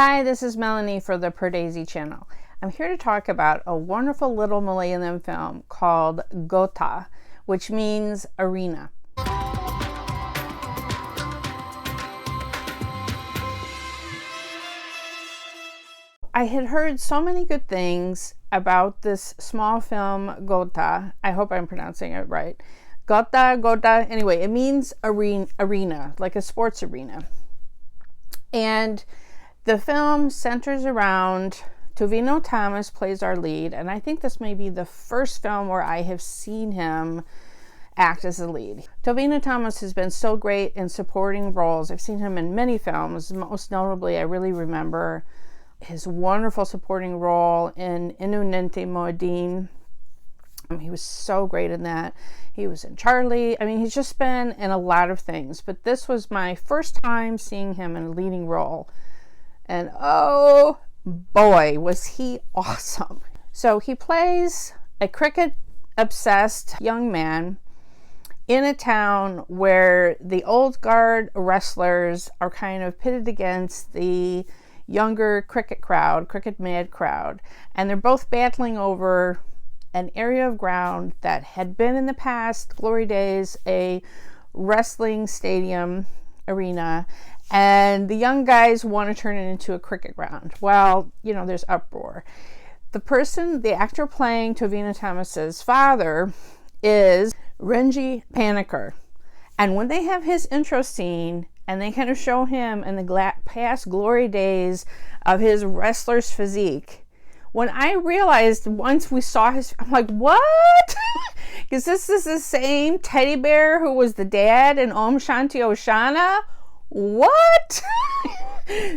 Hi, this is Melanie for the Pardesi channel. I'm here to talk about a wonderful little Malayalam film called Godha, which means arena. I had heard so many good things about this small film, Godha. I hope I'm pronouncing it right. Godha. Anyway, it means arena, like a sports arena. And the film centers around Tovino Thomas plays our lead, and I think this may be the first film where I have seen him act as a lead. Tovino Thomas has been so great in supporting roles. I've seen him in many films. Most notably, I really remember his wonderful supporting role in Inunente Moedin. He was so great in that. He was in Charlie. I mean, he's just been in a lot of things, but this was my first time seeing him in a leading role. And oh boy, was he awesome. So he plays a cricket-obsessed young man in a town where the old guard wrestlers are kind of pitted against the younger cricket-mad crowd. And they're both battling over an area of ground that had been in the past glory days a wrestling stadium arena, and the young guys want to turn it into a cricket ground. Well, you know, there's uproar. The actor playing Tovino Thomas's father is Renji Panicker. And when they have his intro scene and they kind of show him in the past glory days of his wrestler's physique, when I realized once we saw his, I'm like, what? Because this is the same teddy bear who was the dad in Om Shanti Oshana. What?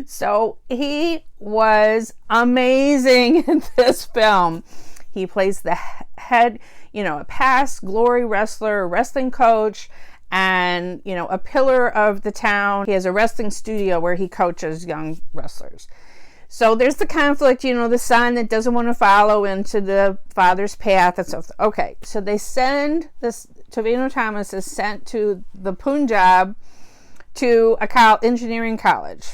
So he was amazing in this film. He plays the head, a past glory wrestler, wrestling coach, and, a pillar of the town. He has a wrestling studio where he coaches young wrestlers. So there's the conflict, the son that doesn't want to follow into the father's path and so forth. Okay, so they send this, Tovino Thomas is sent to the Punjab to a engineering college.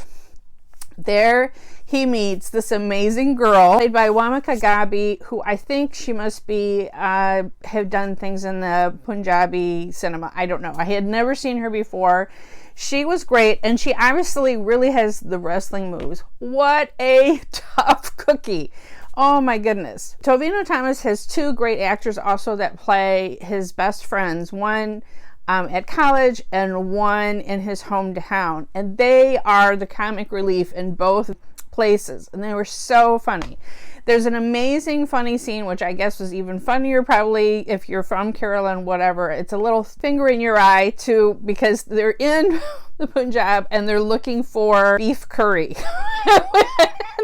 There he meets this amazing girl played by Wamiqa Gabbi, who I think she must be, have done things in the Punjabi cinema. I don't know. I had never seen her before. She was great, and she obviously really has the wrestling moves. What a tough cookie. Oh my goodness. Tovino Thomas has two great actors also that play his best friends. One at college and one in his hometown, and they are the comic relief in both places, and they were so funny. There's an amazing funny scene, which I guess was even funnier probably if you're from Kerala and whatever. It's a little finger in your eye too, because they're in the Punjab and they're looking for beef curry.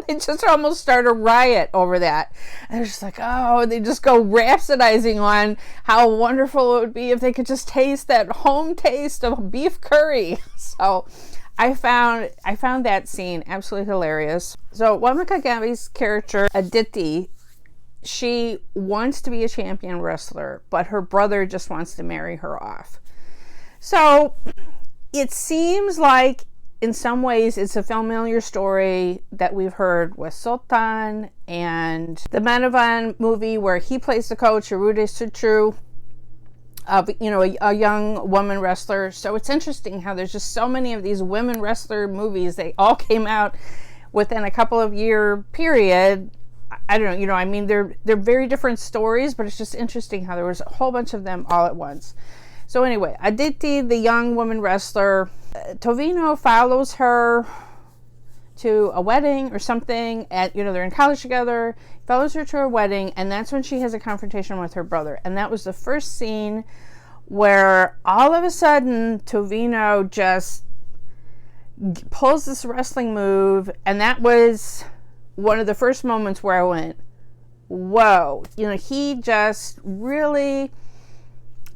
They just almost start a riot over that. And they're just like, oh, they just go rhapsodizing on how wonderful it would be if they could just taste that home taste of beef curry. So I found that scene absolutely hilarious. So Wamiqa Gabbi's character, Aditi, she wants to be a champion wrestler, but her brother just wants to marry her off. So it seems like in some ways it's a familiar story that we've heard with Sultan and the Manavan movie where he plays the coach, Arude Sutru, of a young woman wrestler. So it's interesting how there's just so many of these women wrestler movies. They all came out within a couple of year period. I don't know, they're very different stories, but it's just interesting how there was a whole bunch of them all at once. So anyway, Aditi, the young woman wrestler, Tovino follows her to a wedding or something they're in college together, follows her to her wedding, and that's when she has a confrontation with her brother. And that was the first scene where all of a sudden Tovino just pulls this wrestling move, and that was one of the first moments where I went, whoa. He just really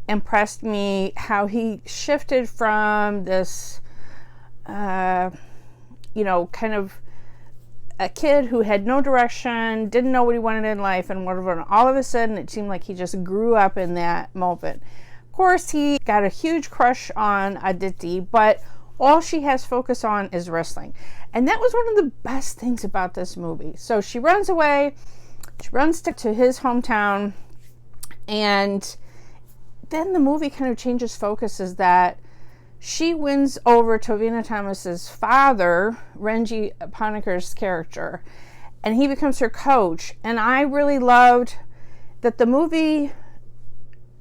impressed me, how he shifted from this kind of a kid who had no direction, didn't know what he wanted in life and whatever, and all of a sudden it seemed like he just grew up in that moment. Of course, he got a huge crush on Aditi, but all she has focus on is wrestling. And that was one of the best things about this movie. So she runs away, she runs to his hometown, and then the movie kind of changes focus, is that she wins over Tovino Thomas's father, Renji, Panicker's character, and he becomes her coach. And I really loved that the movie,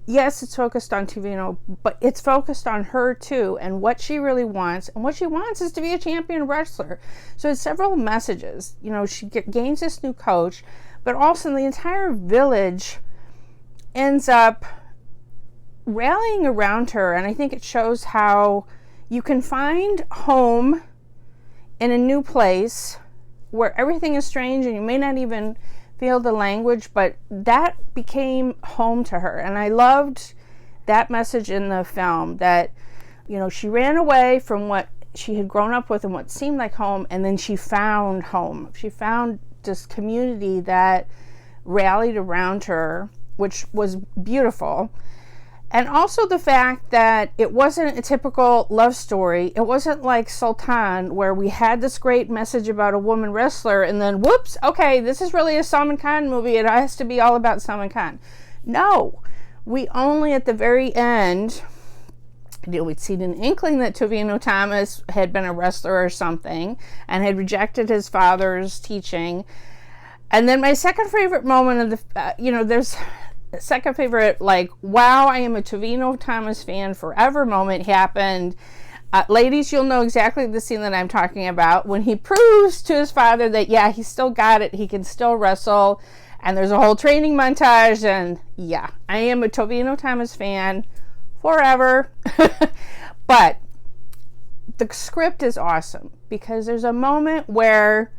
yes, it's focused on Tovino, but it's focused on her too, and what she really wants. And what she wants is to be a champion wrestler. So it's several messages. You know, she gains this new coach, but also the entire village ends up rallying around her. And I think it shows how you can find home in a new place where everything is strange and you may not even feel the language, but that became home to her. And I loved that message in the film, that, you know, she ran away from what she had grown up with and what seemed like home, and then she found home. She found this community that rallied around her, which was beautiful. And also the fact that it wasn't a typical love story. It wasn't like Sultan, where we had this great message about a woman wrestler, and then whoops, okay, this is really a Salman Khan movie. It has to be all about Salman Khan. No, we only at the very end, we'd seen an inkling that Tovino Thomas had been a wrestler or something and had rejected his father's teaching. And then my second favorite moment of the, there's second favorite, like, wow, I am a Tovino Thomas fan forever moment happened. Ladies, you'll know exactly the scene that I'm talking about, when he proves to his father that, yeah, he's still got it, he can still wrestle, and there's a whole training montage, and yeah, I am a Tovino Thomas fan forever. But the script is awesome, because there's a moment where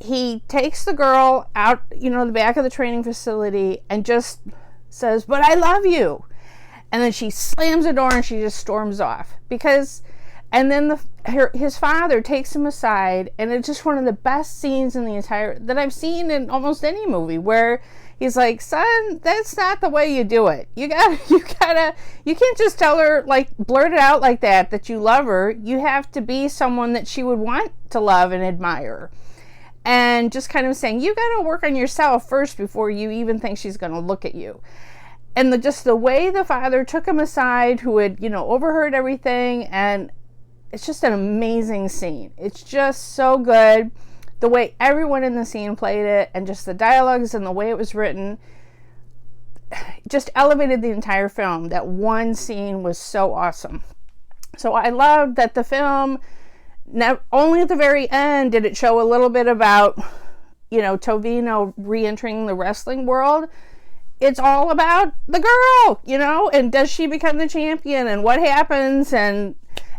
he takes the girl out, the back of the training facility and just says, but I love you. And then she slams the door and she just storms off. And then his father takes him aside, and it's just one of the best scenes in the entire, that I've seen in almost any movie, where he's like, son, that's not the way you do it. You can't just tell her, like, blurt it out like that you love her. You have to be someone that she would want to love and admire. And just kind of saying, you got to work on yourself first before you even think she's going to look at you. And the way the father took him aside, who had, overheard everything, and it's just an amazing scene. It's just so good. The way everyone in the scene played it, and just the dialogues and the way it was written, just elevated the entire film. That one scene was so awesome. So I loved that the film, not only at the very end did it show a little bit about, Tovino re-entering the wrestling world. It's all about the girl, and does she become the champion, and what happens, and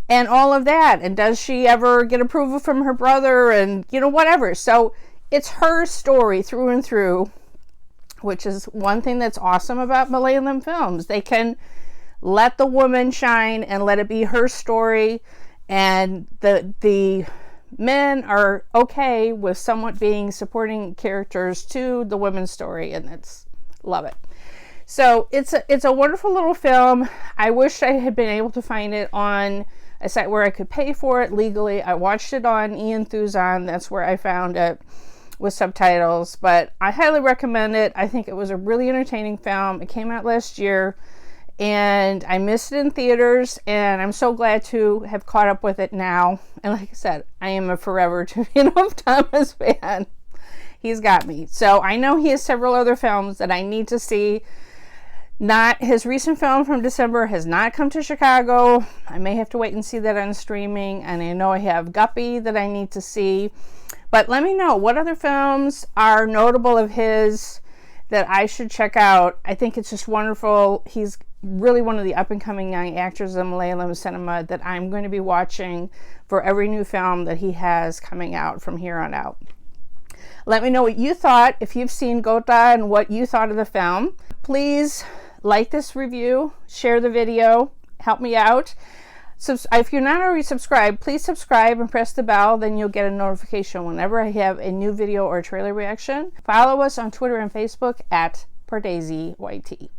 all of that. And does she ever get approval from her brother, and, whatever. So it's her story through and through, which is one thing that's awesome about Malayalam films. They can let the woman shine and let it be her story. And the men are okay with somewhat being supporting characters to the women's story, and love it. So it's a wonderful little film. I wish I had been able to find it on a site where I could pay for it legally. I watched it on Ian Thuzon. That's where I found it with subtitles. But I highly recommend it. I think it was a really entertaining film. It came out last year, and I missed it in theaters, and I'm so glad to have caught up with it now. And like I said, I am a forever Tovino Thomas fan. He's got me. So I know he has several other films that I need to see. His recent film from December has not come to Chicago. I may have to wait and see that on streaming. And I know I have Gabbi that I need to see. But let me know what other films are notable of his that I should check out. I think it's just wonderful. He's really one of the up-and-coming young actors in Malayalam cinema that I'm going to be watching for every new film that he has coming out from here on out. Let me know what you thought, if you've seen Godha, and what you thought of the film. Please like this review, share the video, help me out. If you're not already subscribed, please subscribe and press the bell. Then you'll get a notification whenever I have a new video or trailer reaction. Follow us on Twitter and Facebook at Pardesi YT.